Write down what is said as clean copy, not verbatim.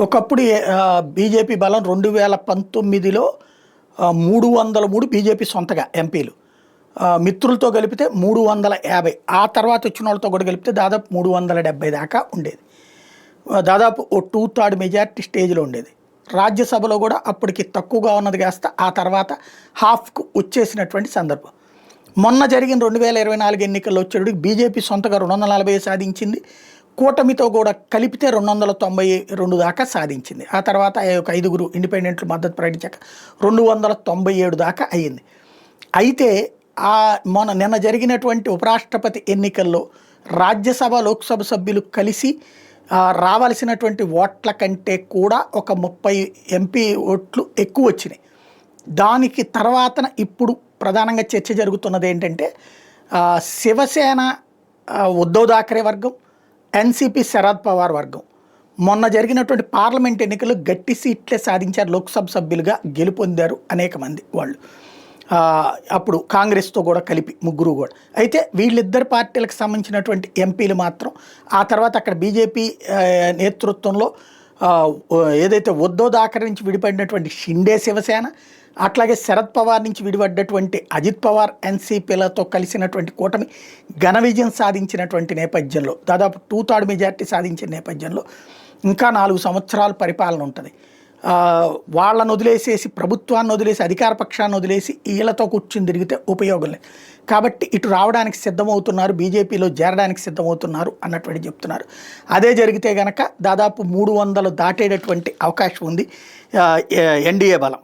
ఒకప్పుడు బీజేపీ బలం 2019లో 303 బీజేపీ సొంతగా ఎంపీలు, మిత్రులతో కలిపితే 350, ఆ తర్వాత వచ్చిన వాళ్ళతో కూడా కలిపితే దాదాపు 370 దాకా ఉండేది. దాదాపు ఓ 2/3 మెజార్టీ స్టేజ్లో ఉండేది. రాజ్యసభలో కూడా అప్పటికి తక్కువగా ఉన్నది కాస్త ఆ తర్వాత హాఫ్కు వచ్చేసినటువంటి సందర్భం. మొన్న జరిగిన 2024 ఎన్నికల్లో వచ్చేటికి బీజేపీ సొంతగా 240 సాధించింది. కూటమితో కూడా కలిపితే 292 దాకా సాధించింది. ఆ తర్వాత ఒక 5గురు ఇండిపెండెంట్లు మద్దతు ప్రకటించాక 297 దాకా అయ్యింది. అయితే నిన్న జరిగినటువంటి ఉపరాష్ట్రపతి ఎన్నికల్లో రాజ్యసభ లోక్సభ సభ్యులు కలిసి రావాల్సినటువంటి ఓట్ల కంటే కూడా ఒక 30 ఎంపీ ఓట్లు ఎక్కువ వచ్చినాయి. దానికి తర్వాతన ఇప్పుడు ప్రధానంగా చర్చ జరుగుతున్నది ఏంటంటే శివసేన ఉద్ధవ్ థాకరే వర్గం, ఎన్సీపీ శరద్ పవార్ వర్గం మొన్న జరిగినటువంటి పార్లమెంట్ ఎన్నికలు గట్టి సీట్లే సాధించారు, లోక్సభ సభ్యులుగా గెలుపొందారు అనేక మంది వాళ్ళు, అప్పుడు కాంగ్రెస్తో కూడా కలిపి ముగ్గురు కూడా. అయితే వీళ్ళిద్దరు పార్టీలకు సంబంధించినటువంటి ఎంపీలు మాత్రం ఆ తర్వాత అక్కడ బీజేపీ నేతృత్వంలో ఏదైతే ఉద్ధవ్ థాకరే నుంచి విడిపడినటువంటి షిండే శివసేన, అట్లాగే శరద్ పవార్ నుంచి విడిపడ్డటువంటి అజిత్ పవార్ ఎన్సీపీలతో కలిసినటువంటి కూటమి ఘన విజయం సాధించినటువంటి నేపథ్యంలో, దాదాపు 2/3 మెజార్టీ సాధించిన నేపథ్యంలో ఇంకా 4 సంవత్సరాల పరిపాలన ఉంటుంది. వాళ్ళను వదిలేసేసి, ప్రభుత్వాన్ని వదిలేసి, అధికార పక్షాన్ని వదిలేసి వీళ్ళతో కూర్చుని తిరిగితే ఉపయోగం లేదు. కాబట్టి ఇటు రావడానికి సిద్ధమవుతున్నారు, బీజేపీలో చేరడానికి సిద్ధమవుతున్నారు అన్నటువంటి చెప్తున్నారు. అదే జరిగితే కనుక దాదాపు 300 దాటేటటువంటి అవకాశం ఉంది ఎన్డీఏ బలం.